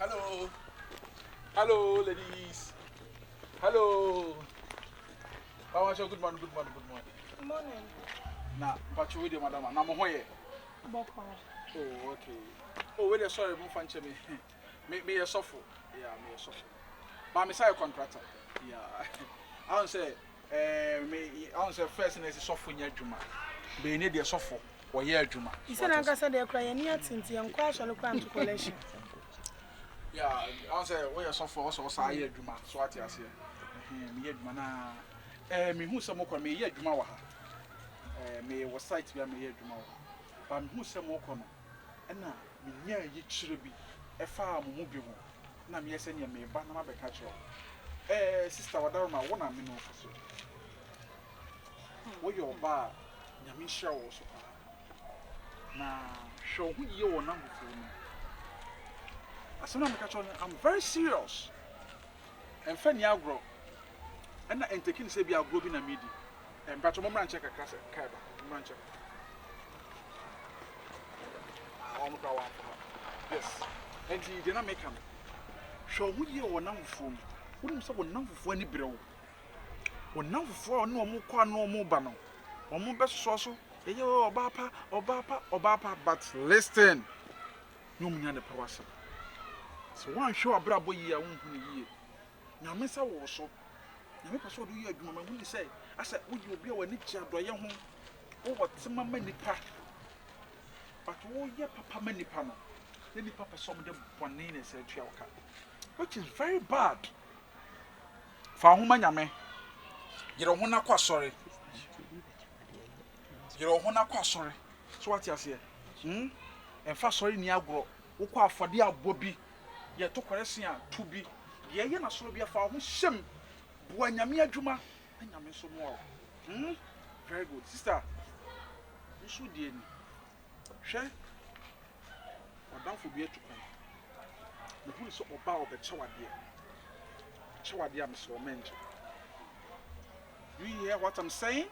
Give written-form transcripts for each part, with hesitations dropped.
Hello. Hello, ladies. Hello. How are you? Good morning, good morning, good morning. Good morning. Now, but you with your madam. Now, Mohoye. Boko. Oh, okay. Oh, wait, sorry, move on to me. Me a sofa. Yeah, me a sofa. But I'm a contractor. Yeah. I don't say, I don't say first and it's a sofa in your juma. Be need a sofa or year juma. You said I said they're crying near Tinty and crash or look to collection. Yeah, I don't say, we are sofa also, so I hear juma. So what you say? Me hear juma na. Me who some more me hear juma wa. Me was site be me hear juma wa. But who some more kono. Na me nya yi chire bi e fa mo bi ho na me yesa nya me ba na ma be ka chiro sister wadaro na wona me no so wo yo ba nya me hia wo so na show hu ye wo na hu no asana me ka chiro I'm very serious and fa ni agro na entekin se bi agro bi na medi e mpa to mo mran check kakra se kai ba mran check yes. And he did not make him. Show who you are now from. Wouldn't say one number for any bill. One number for no more qua no more banner. Or more best sauce. Or bapa, but listen. No me the power. So one show a brabo ye won't ye. Now, Miss also. Now, make us do you a woman when you say, I said, would you be a niche or your home? Oh, what some many pa. But oh, yeah, papa many panel. Then the papa saw them one name and said, which is very bad. For whom I am, you don't want to sorry. You don't want to sorry. So what you say? And first, sorry, Niagro, who call for the Bobby, yet to Coresia to be, ye yana so be a for whom shim, Buanyamia Juma, and Yamin so more. Very good, sister. You should be share. Madam for be to come. The police so about the chawadia. Chawadia, Miss Romange. You hear what I'm saying?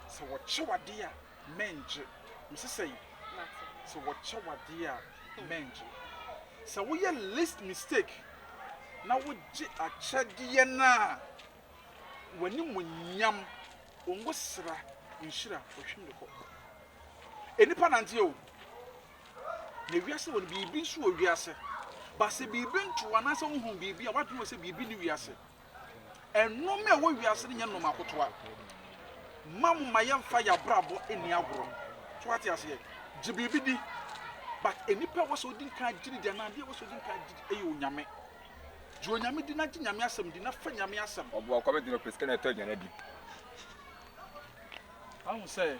So what chawadia menge. Mrs. Say, so what chawadia menge. So we a least mistake. Now we a chadiana. When you yam, Ungusra, Inshira, or Shimiko. Any panantio. The Viasa will be being sure Viasa. But say be been to an answer whom be what you say be being Viasa. And no mere way we are sitting in no Makotua. Mam, my young fire bravo in the agro. What you say, Jibidi. But any power was so didn't kind did an idea was so didn't kind a yame. Joyami did not yamiasum, did not find yamiasum. Or comment in a place can I tell you? I will say,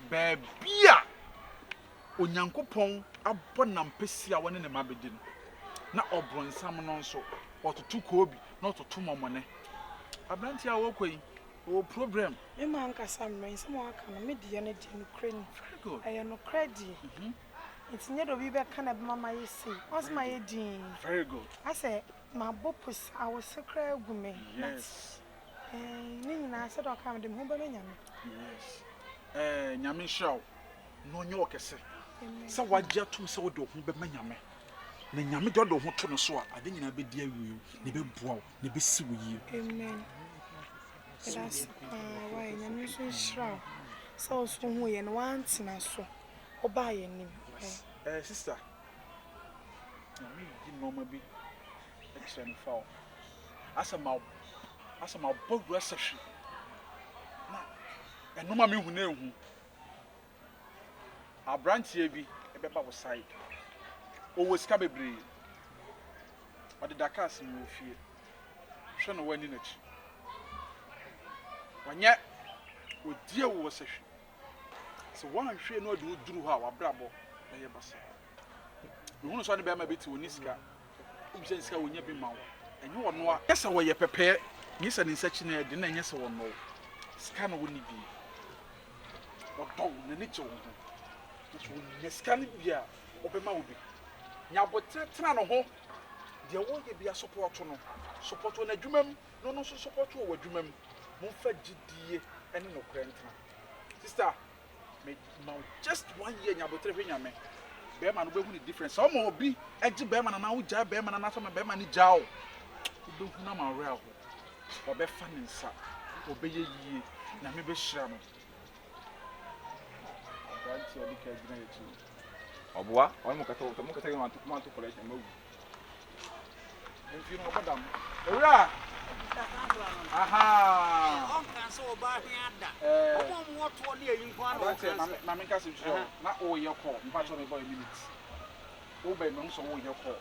Babia. Onyankopon abonam pesia woni ne mabedi no na obronsam no nso ototo kobi na ototo momone abranti a wokoi o problem Me man ka samren se mo aka na me die na die no krani very good aye no kredi it's nye do bi be ka na be mama yesi what's my din very good I say my bopus I was secret gume yes ni nyina se do ka me dem ho be nyame yes nyame show no nyo kese sa wagya tum se wo do ho be manyame na nyame do ho to no so a ade nyina be di awiu ne be boa ne be si wo yi amen that's why nyame so shira so so hu ye no wantina so oba ye nim sister nyame yi normal bi extra no fall asama bogu asahwe na enoma me hu na ehu abrantie bi ebeba wo side o wo sika bebre o de dakas no fie hwe no wani nachi wanya odie wo sahwe so wan hwe no de oduru ha wa brabo na ye basa no hu so ne be ma beti woni sika ubise sika wonya bi ma wo enye wo no a yesa wo ye pepe nyesa ni nsachi na de na nyesa wo no sika no woni bi o don na ni che wo so neskan bia obema obi nya botre tena no ho de wo ye bia support no adwumam no so support wo adwumam mo fa gidie ene no krentena sister me just 1 year nya botre hwe nya me bɛrima no bɛhu the difference sɛ ɔma obi agye bɛrima no na wogyaa bɛrima no na sɛ ma bɛrima no gyaa wo wobɛhu na ma awerɛ aho ɔbɛfa ne nsa ɔbɛyɛ yie na mebɛhyira no aberante a ɔde ka gyina yɛkyi ɔboa ɔno mo kasa yɛ manto collection mawu mfi no ɔbɛdam owura aha on so ba hia da omo mo to ne ayi nko ana na me kasa hwɛ na ɔyɛ kɔ mpa so me boy minute wo bɛ me nso wo yɛ kɔ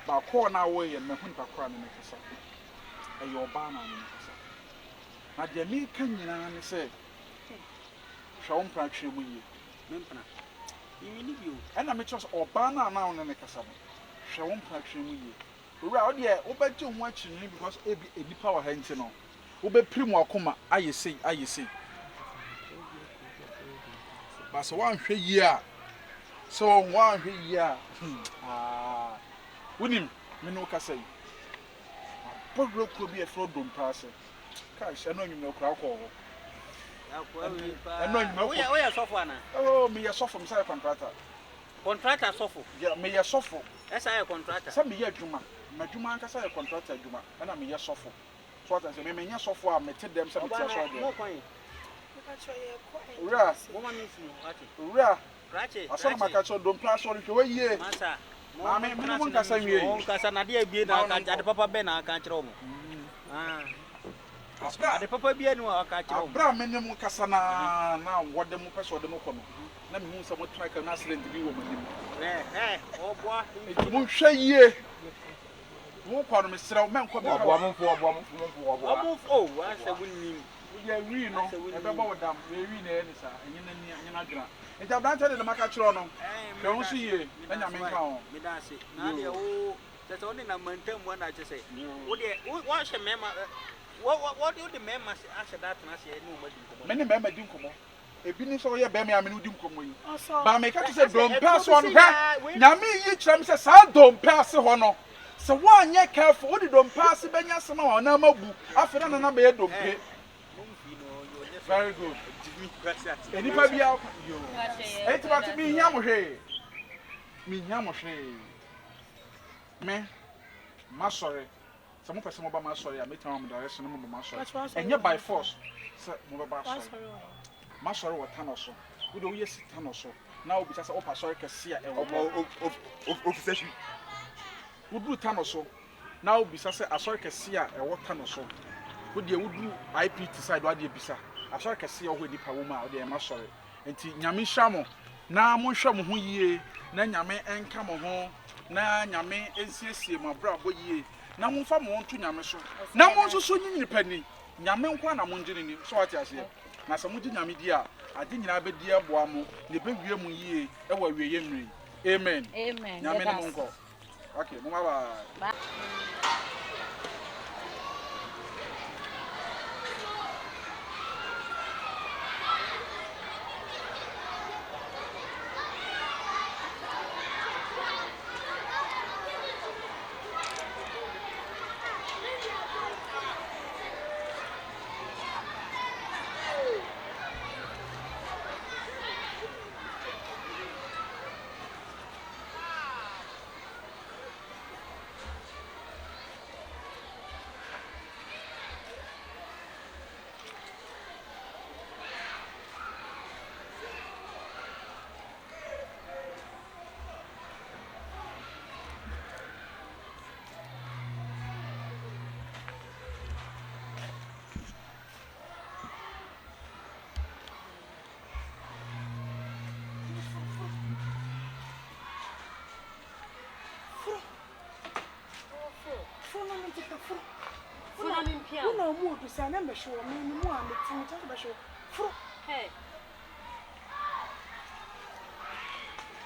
ba kɔ na wo yɛ me hu nipa kora me kasa ɛyɛ ɔbaa na me kasa na deɛ me ka nyinaa ne sɛ hwɛ wo mpra twɛ mu yie me mpra yimi ni bio ɛna me kyerɛ sɛ ɔbaa na wo ne kasa no hwɛ wo mpra twɛ mu yie owura wo deɛ wobɛgye ho akyinni because ebi enipa wɔ ha nti no wobɛpiri mu akoma ayɛ sei ba sɛ woanhwɛ yie a sɛ woanhwɛ yie a wonim me ne wo kasa yi bɔdwerɛ kuro bi ɛfrɛ dompa ase ka hyɛ no anwummerɛ kora wokɔɔ hɔ ɛno anwummerɛ woyɛ sɔfo ana meyɛ sɔfo mesɛ yɛ contractor sɔfo meyɛ sɔfo ɛsa yɛ contractor sɛ meyɛ adwuma m'adwuma ankasa yɛ contractor adwuma ɛna meyɛ sɔfo so ata sɛ menyɛ sɔfo a mete dɛm sɛ mete asɔ dɛm owura owura asɔre maka kyerɛ dompa asɔre hwɛ wɔyie maame mene mo nkasa wie nkasa na de abie na ade papa bɛ na aka kyerɛ mo ade papa bie no aka kyerɛ mo abra mene mo kasa na wɔde mo pɛ sɛ wɔde mo kɔ no na mehu sɛ motena ka na accident bi wɔ m'anim ɔboa nti monhwɛ yie mo kɔ no mesrɛ wo mɛnkɔ bɛ ɔboa mo asɛ wonim yɛ wi no ɛbɛbɔ wo dam yɛ wi na ɛne saa ɛnyɛ na adwena nti aberante de maka kyerɛ no hwɛ wo so yie na nyame nka ho meda ase na deɛ wo sɛ sɛ wode na mantamu ana kyɛ sɛ wodeɛ woahyɛ mɛma wode mɛma ahyɛ da atena aseɛ ne ɔmadi nkɔmmɔ mene mɛma di nkɔmmɔ ebi ni sɛ woyɛ bɛrima a mene wodi nkɔmmɔ yi ba meka te sɛ dompa so no hwɛ nyame yi kyerɛ m sɛ saa dompa ase hɔ no sɛ woanyɛ careful wode dompa ase bɛnya asɛm a wɔnam abu afei na nana bɛyɛ dompe very good enipa bi a yo eti ba ti mi hia mo hwee me masɔre sɛ mo pɛsɛ mo ba masɔre a metan mo direction mo ba masɔre ɛnyɛ by force sɛ mo ba masɔre wɔ tano so wo de wo yɛ si tano so na wo bisa sɛ wo pasɔre kɛse a ɛwɔ ofisa hwi wo duru tano so na wo bisa sɛ asɔre kɛse a ɛwɔ tano so wo de wo duru IPT side wo de bisa asɔre kɛse a wo nipa wo ma wo de ɛma sɔre nti nyame hwa mo na mo hwɛ mo ho yie na nyame enka mo ho na nyame ensiesie mo abrabɔ yie na mo fa mo nto nyame so na mo nso so nyi nipa ni nyame nkwa na mo ngire ni so wate ase na sɛ mo gye nyame di a ade nyina be di aboa mo ne be wie mo yie e wa wie ye nwiri amen nyame ne mo nkɔ okay mo bye. Una mudu sana mbesho mimi muambe tsinta mbesho fru hey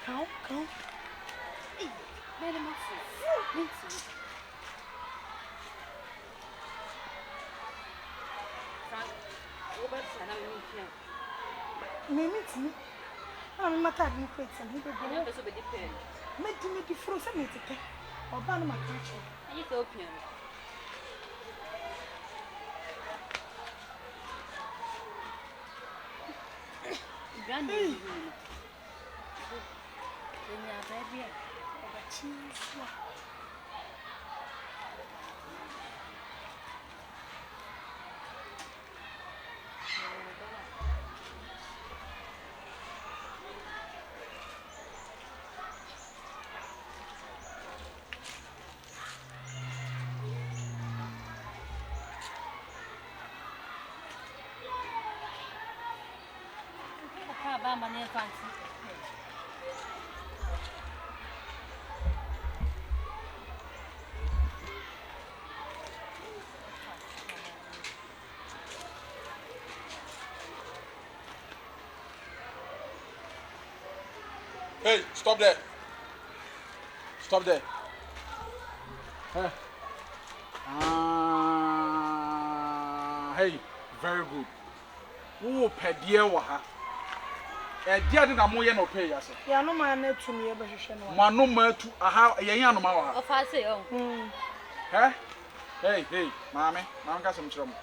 kau eh bele mafu nitsi frank oba sana mimi tsi ami mata ni kwetsa ni bebo na beso be depend medi fru sa metete oba na makacho ayi ka opian Enya baby. Chinsa. Papa bamba ne fancy. Hey, stop there. Stop there. Hey. Hey, very good. Who pedie wa ha? Dia de na mo ye no pay ya se. Ya no ma na tu me be hwehwe no. Ma no ma tu aha yen ya no ma wa ha. Of I say, oh. Hey, mama ka sem kire mo.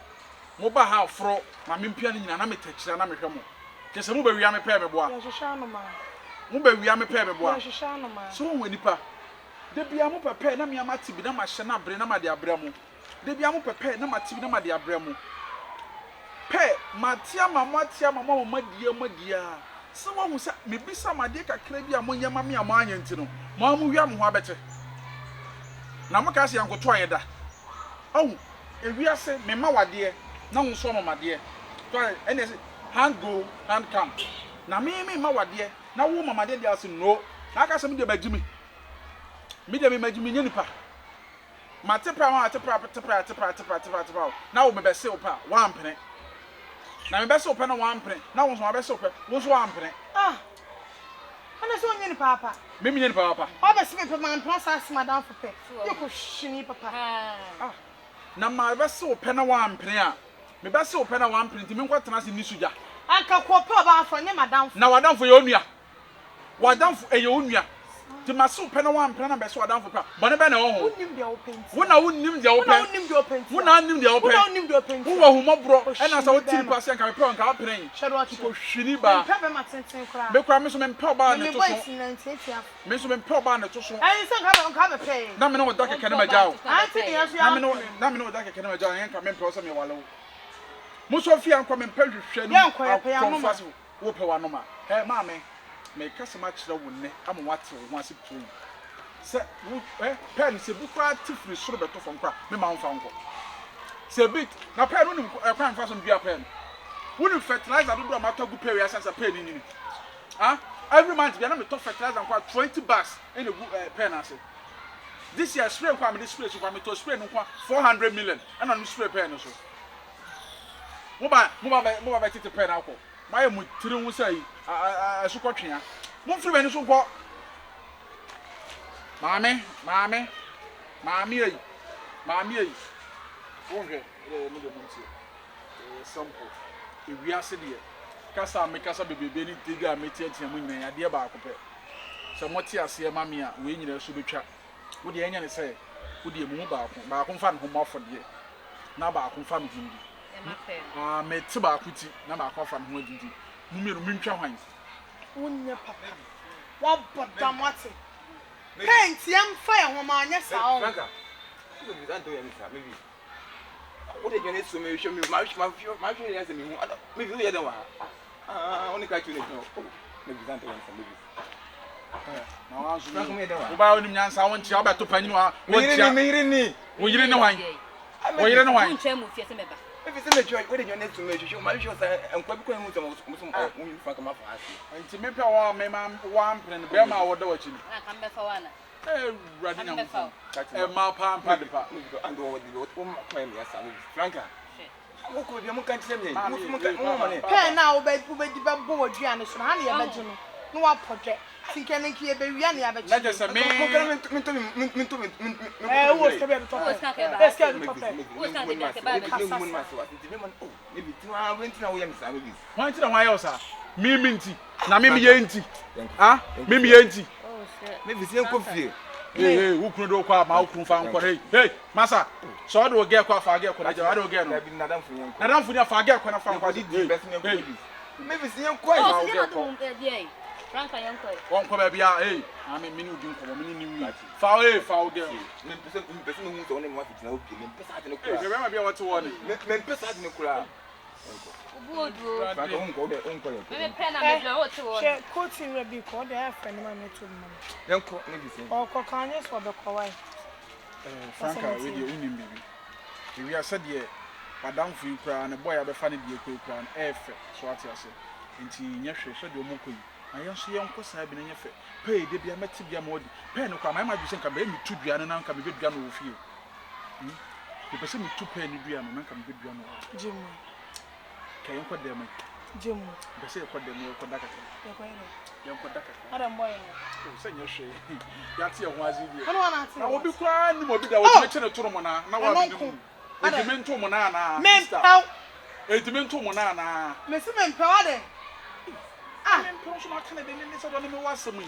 Mo ba ha fro, ma me mpia ni nyina na me takira na me hwe mo. Ke se mo ba wi ame pay me boa. Ya hwehwe no ma. Mo ba wi ame pay me boa. Ya hwehwe no ma. So won nipa. De bia mo pepe na me amati bi na ma hye na bre na ma de abra mo. De bia mo pepe na ma ti bi na ma de abra mo. Pe matia mama madia. So won say me bisa ma de kakra bi a mo nyama me a mo anya nti no. Mo amu wi am ho abete. Na mo ka se yankoto ayeda. Oh, ewiase me ma wade na wo so no made. To ene say hand go hand come. Na me ma wade na wo mama de dia se no. Na aka se me de bagimi. Me de me magimi nyanipa. Ma tepra ma tepra. Na wo me be se opa wa ampene. Na me be se opa na wa ampene. Na wo so ma be se opa. Wo so wa ampene. Ah. Ana so nyani papa. Me nyanipa papa. O be se me man process madam for pe. You ko shini papa. Ah. Na ma be se opa na wa ampene a. Me be se opa na wa ampene ti me nkwatena se ni suja. Anka ko pe ba afọ nye madam. Na wadamfo ye onua. Wadamfo ye onua. Ti maso pe na wa ampene na be se wadamfo pa. Bone be na wo ho. Unim de openti. Wo na wonnim de wo pe. Unim de openti. Wo na wonnim de wo pe. Unim de openti. Wo wa humobro e na sa wo tiri pa se nka me pe nka apene. Shadow ati Ko hwini ba. Pe be ma tenten kra. Me kwa me so me pe ba na to so. Me Me so me pe ba na to so. ai se nka be pe. Na me no wo dake kene ma jawo. Anti de yaso Na ya. me no wo dake kene ma jawo nka me pe so me wale wo. Mo so fi anko me pe hwehwe no. Ya nko ya pe ya no ma. Wo pe wa no ma. He ma me. Me kasa ma kire wo ne ama wate wo ase tu. Se pen se bu kwa tifri soro beto fom kwa me ma nfa nko. Se bit na pen no kwan fa so ndua pen. Wonu fertilizer do ma to gu pe we asansa pen ni ni. Ah, every month bia na me to fertilizer kwa 20 bags in the pen ase. This year spray kwa me this spray so kwa me to spray no kwa 400 million and on spray pen no so. Mo ba tete pen akọ. Ma ye mu tiri hu sai asukotwea. Mo mfiri bani so nkọ. Mami ei. Onge mo de munti. Sample. Ewiase de. Kasa bebebe ni tiga metiatia mu nyina ade ba akopɛ. Se moti ase mami a we nyina so betwa. Wo de enya ne sɛ wo de mu ba akon ho mafo de. Na ba akon fa no hindi. Ah meti ba akuti na ba akon fa no hindi. Mu me no mentwa hwan. Wonye papa. Wa bodamate. Paint yam fire ho ma anya sa o. Franka. You be that do you maybe. What they going to me show me my yes me hu. Maybe you don't want. Only catch you no. Maybe that do you maybe. Na wa so. Wo ba onim nyansa won tia obeto panyin wa. Me yire ni. Wo yire ne hwan. Wo yire ne hwan. Ntwa mu fie se meba. Maybe say me joy. What they going to me show my show say enkwa bi ko hu some hu Franka ma fa ase. Nti me pe wa me ma wa ampren be ma wo da wachi ni. Kan be fa wana. Radi na mo. Ma pa de pa. And what me yes Franka. Wo ko bi mo kan tse me. Mo kan mo ne. Pen na wo be di ba bo aduane so na ya beje no. No wa project. Tinka ne ki e be wi na ya beje. Na je se me. Wo se be to. Wo ska ke ba. Let's get to papa. Wo ska ke ba. Maybe tu a went na wo ya me sa maybe. Hwan ti na hwan ye osa. Mi nti. Na me ye nti. Ah? Me ye nti. Oh shit. Maybe say enko fie. Hey, who could do kwa ma who fa nko hey, massa. So do get kwa fa get kwa na ja do get no. Na dan fu yen. Na dan fu ni fa get kwa na fa nko Di best me maybe. Maybe say enko Oh, so you not do there. Franka Yanko. One come baby, hey, I mean, mini drink for mini foul girl. Me person who to only one fit na obi. Me person ati no Hey, kura. remember be what to warn. Me person ati no kura. Ubudu. Frank unko yo. Me pen na me blow what to She coaching will be called the friend man to mama. Yanko me bi say. Or Kokanyes for the Kawai. Franka, with your own baby. If we are said here, Madame for you cry and a boy, I'll be funny be a quick crown, so what you say. Into Yasha, said your Moko. I am so young, cause I've been in your face. Pay, they be a met to be a mod. Pen, I might be saying, come baby, 2 piano, and come a good gun with you. You person me 2 penny piano, and come good piano. Jim. Can you put them? Jim. They say, put them in Kodaka. Young Kodaka. Madam Boy. Send your shade. That's your was in you. I I will be crying, will be there was mentioned a tournament. Now I'm going to Monana. Men, how? A demento Monana. Miss Men Powder. Ah, I'm not going to be in this. I don't know what's me.